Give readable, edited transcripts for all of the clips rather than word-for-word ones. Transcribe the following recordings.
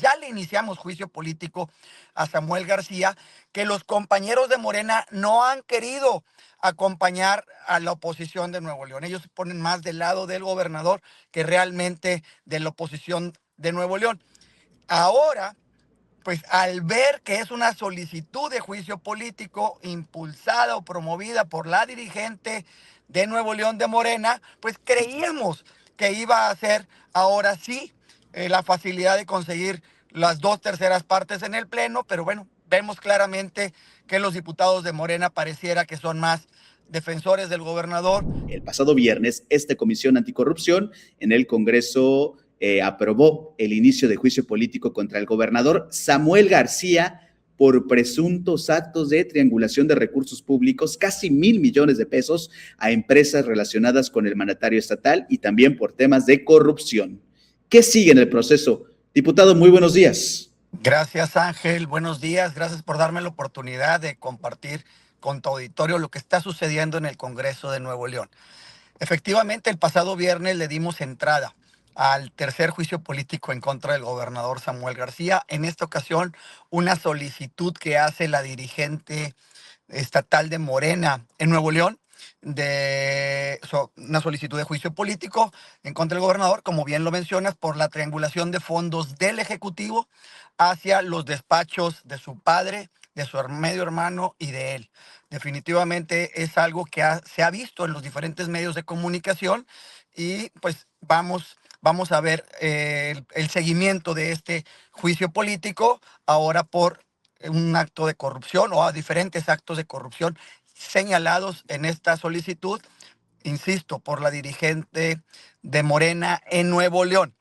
ya le iniciamos juicio político a Samuel García, que los compañeros de Morena no han querido acompañar a la oposición de Nuevo León. Ellos se ponen más del lado del gobernador que realmente de la oposición de Nuevo León. Ahora, pues al ver que es una solicitud de juicio político impulsada o promovida por la dirigente de Nuevo León de Morena, pues creíamos que iba a ser ahora sí la facilidad de conseguir las 2/3 partes en el Pleno, pero bueno, vemos claramente que los diputados de Morena pareciera que son más defensores del gobernador. El pasado viernes, esta Comisión Anticorrupción en el Congreso aprobó el inicio de juicio político contra el gobernador Samuel García por presuntos actos de triangulación de recursos públicos, casi 1,000 millones de pesos a empresas relacionadas con el mandatario estatal y también por temas de corrupción. ¿Qué sigue en el proceso? Diputado, muy buenos días. Gracias, Ángel. Buenos días. Gracias por darme la oportunidad de compartir con tu auditorio lo que está sucediendo en el Congreso de Nuevo León. Efectivamente, el pasado viernes le dimos entrada al tercer juicio político en contra del gobernador Samuel García. En esta ocasión, una solicitud que hace la dirigente estatal de Morena en Nuevo León, una solicitud de juicio político en contra del gobernador, como bien lo mencionas, por la triangulación de fondos del Ejecutivo hacia los despachos de su padre, de su medio hermano y de él. Definitivamente es algo que se ha visto en los diferentes medios de comunicación y pues vamos a ver el seguimiento de este juicio político ahora por un acto de corrupción o a diferentes actos de corrupción señalados en esta solicitud, insisto, por la dirigente de Morena en Nuevo León.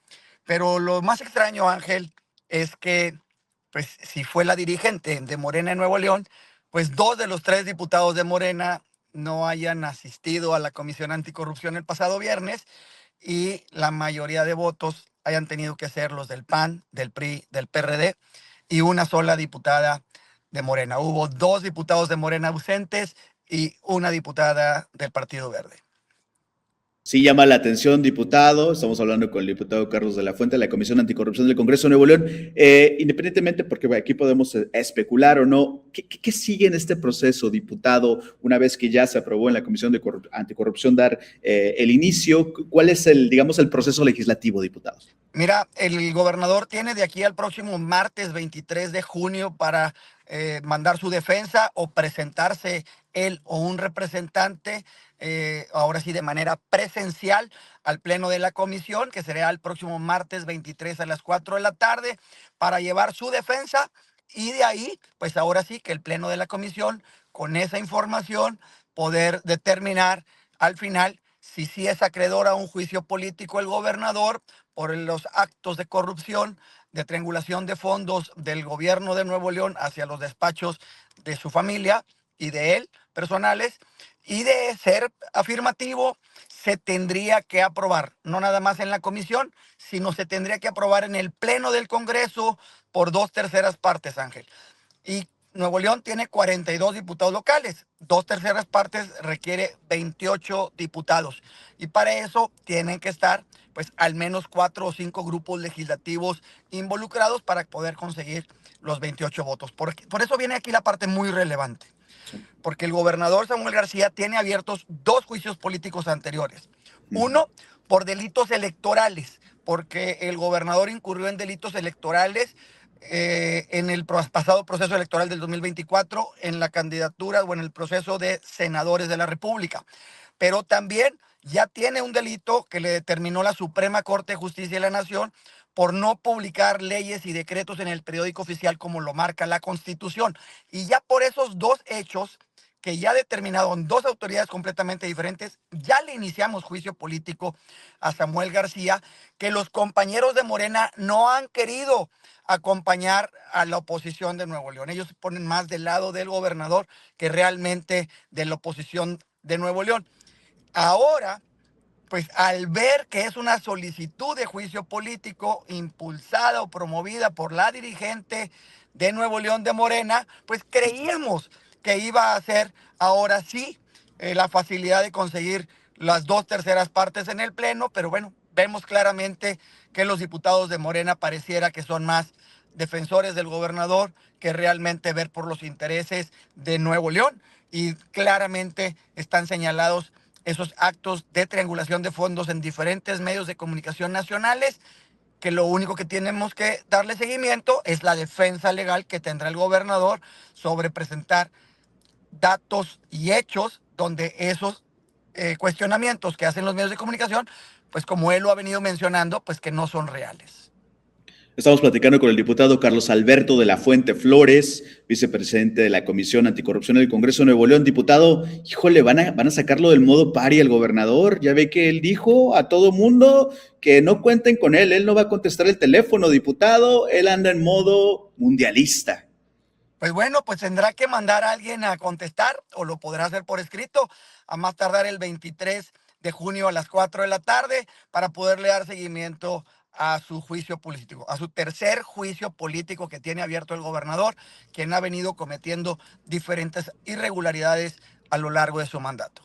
Pero lo más extraño, Ángel, es que, pues, si fue la dirigente de Morena en Nuevo León, pues 2 de los 3 diputados de Morena no hayan asistido a la Comisión Anticorrupción el pasado viernes y la mayoría de votos hayan tenido que ser los del PAN, del PRI, del PRD y una sola diputada de Morena. Hubo 2 diputados de Morena ausentes y una diputada del Partido Verde. Sí llama la atención, diputado. Estamos hablando con el diputado Carlos de la Fuente de la Comisión Anticorrupción del Congreso de Nuevo León. Independientemente, porque aquí podemos especular o no, ¿qué sigue en este proceso, diputado, una vez que ya se aprobó en la Comisión de Anticorrupción dar el inicio? ¿Cuál es digamos, el proceso legislativo, diputados? Mira, el gobernador tiene de aquí al próximo martes 23 de junio para mandar su defensa o presentarse él o un representante, ahora sí de manera presencial, al pleno de la comisión, que será el próximo martes 23 a las 4 de la tarde, para llevar su defensa y de ahí, pues ahora sí que el pleno de la comisión, con esa información, poder determinar al final si sí es acreedor a un juicio político el gobernador por los actos de corrupción, de triangulación de fondos del gobierno de Nuevo León hacia los despachos de su familia y de él, personales, y de ser afirmativo, se tendría que aprobar, no nada más en la comisión, sino se tendría que aprobar en el pleno del Congreso por 2/3 partes, Ángel. Y Nuevo León tiene 42 diputados locales. 2/3 partes requiere 28 diputados. Y para eso tienen que estar, pues, al menos 4 o 5 grupos legislativos involucrados para poder conseguir los 28 votos. Por eso viene aquí la parte muy relevante. Porque el gobernador Samuel García tiene abiertos 2 juicios políticos anteriores. Uno, por delitos electorales, porque el gobernador incurrió en delitos electorales en el pasado proceso electoral del 2024, en la candidatura o en el proceso de senadores de la República. Pero también ya tiene un delito que le determinó la Suprema Corte de Justicia de la Nación por no publicar leyes y decretos en el periódico oficial como lo marca la Constitución. Y ya por esos 2 hechos que ya determinaron 2 autoridades completamente diferentes, ya le iniciamos juicio político a Samuel García, que los compañeros de Morena no han querido acompañar a la oposición de Nuevo León. Ellos se ponen más del lado del gobernador que realmente de la oposición de Nuevo León. Ahora, pues al ver que es una solicitud de juicio político impulsada o promovida por la dirigente de Nuevo León de Morena, pues creíamos que iba a ser ahora sí la facilidad de conseguir las 2/3 partes en el Pleno, pero bueno, vemos claramente que los diputados de Morena pareciera que son más defensores del gobernador que realmente ver por los intereses de Nuevo León, y claramente están señalados esos actos de triangulación de fondos en diferentes medios de comunicación nacionales, que lo único que tenemos que darle seguimiento es la defensa legal que tendrá el gobernador sobre presentar datos y hechos donde esos cuestionamientos que hacen los medios de comunicación, pues como él lo ha venido mencionando, pues que no son reales. Estamos platicando con el diputado Carlos Alberto de la Fuente Flores, vicepresidente de la Comisión Anticorrupción del Congreso de Nuevo León. Diputado, híjole, van a sacarlo del modo pari al gobernador. Ya ve que él dijo a todo mundo que no cuenten con él no va a contestar el teléfono, diputado, él anda en modo mundialista. Pues bueno, pues tendrá que mandar a alguien a contestar o lo podrá hacer por escrito a más tardar el 23 de junio a las 4 de la tarde para poderle dar seguimiento a su juicio político, a su tercer juicio político que tiene abierto el gobernador, quien ha venido cometiendo diferentes irregularidades a lo largo de su mandato.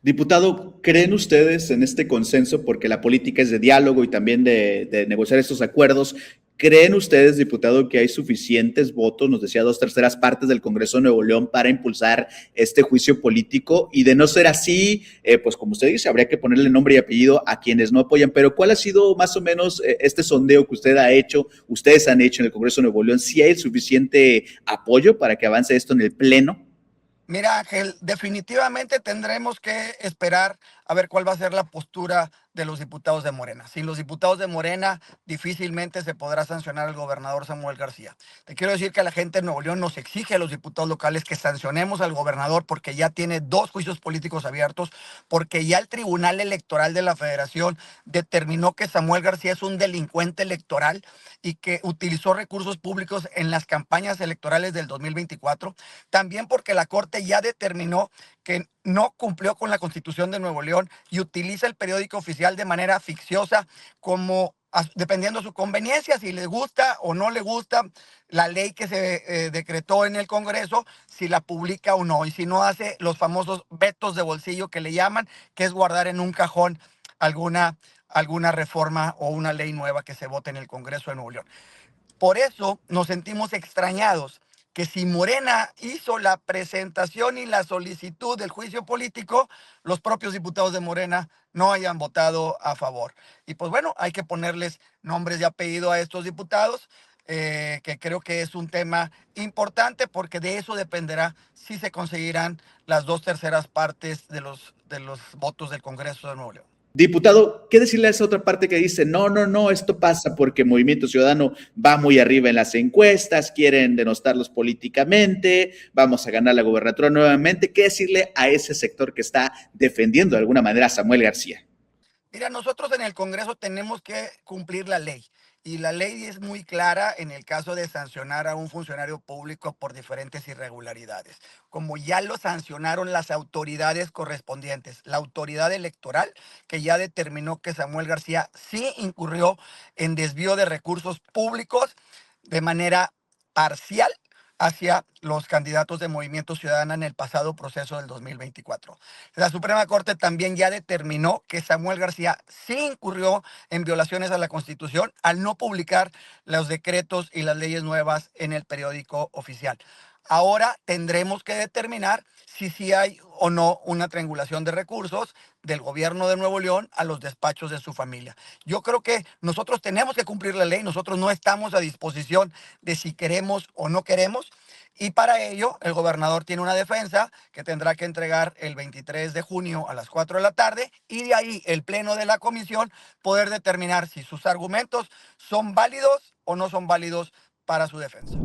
Diputado, ¿creen ustedes en este consenso, porque la política es de diálogo y también de negociar estos acuerdos? ¿Creen ustedes, diputado, que hay suficientes votos, nos decía 2/3 del Congreso de Nuevo León, para impulsar este juicio político? Y de no ser así, pues como usted dice, habría que ponerle nombre y apellido a quienes no apoyan. Pero ¿cuál ha sido más o menos este sondeo que usted ha hecho, ustedes han hecho en el Congreso de Nuevo León? ¿Sí hay suficiente apoyo para que avance esto en el Pleno? Mira, Ángel, definitivamente tendremos que esperar a ver cuál va a ser la postura de los diputados de Morena. Sin los diputados de Morena, difícilmente se podrá sancionar al gobernador Samuel García. Te quiero decir que la gente de Nuevo León nos exige a los diputados locales que sancionemos al gobernador porque ya tiene 2 juicios políticos abiertos, porque ya el Tribunal Electoral de la Federación determinó que Samuel García es un delincuente electoral y que utilizó recursos públicos en las campañas electorales del 2024. También porque la Corte ya determinó que no cumplió con la Constitución de Nuevo León y utiliza el periódico oficial de manera ficciosa, como dependiendo de su conveniencia, si le gusta o no le gusta la ley que se decretó en el Congreso, si la publica o no, y si no hace los famosos vetos de bolsillo que le llaman, que es guardar en un cajón alguna reforma o una ley nueva que se vote en el Congreso de Nuevo León. Por eso nos sentimos extrañados que si Morena hizo la presentación y la solicitud del juicio político, los propios diputados de Morena no hayan votado a favor. Y pues bueno, hay que ponerles nombres y apellido a estos diputados, que creo que es un tema importante porque de eso dependerá si se conseguirán las 2/3 de los votos del Congreso de Nuevo León. Diputado, ¿qué decirle a esa otra parte que dice, no, esto pasa porque Movimiento Ciudadano va muy arriba en las encuestas, quieren denostarlos políticamente, vamos a ganar la gobernatura nuevamente? ¿Qué decirle a ese sector que está defendiendo de alguna manera a Samuel García? Mira, nosotros en el Congreso tenemos que cumplir la ley. Y la ley es muy clara en el caso de sancionar a un funcionario público por diferentes irregularidades. Como ya lo sancionaron las autoridades correspondientes, la autoridad electoral, que ya determinó que Samuel García sí incurrió en desvío de recursos públicos de manera parcial hacia los candidatos de Movimiento Ciudadano en el pasado proceso del 2024. La Suprema Corte también ya determinó que Samuel García sí incurrió en violaciones a la Constitución al no publicar los decretos y las leyes nuevas en el periódico oficial. Ahora tendremos que determinar si sí hay o no una triangulación de recursos del gobierno de Nuevo León a los despachos de su familia. Yo creo que nosotros tenemos que cumplir la ley, nosotros no estamos a disposición de si queremos o no queremos, y para ello el gobernador tiene una defensa que tendrá que entregar el 23 de junio a las 4 de la tarde, y de ahí el pleno de la comisión poder determinar si sus argumentos son válidos o no son válidos para su defensa.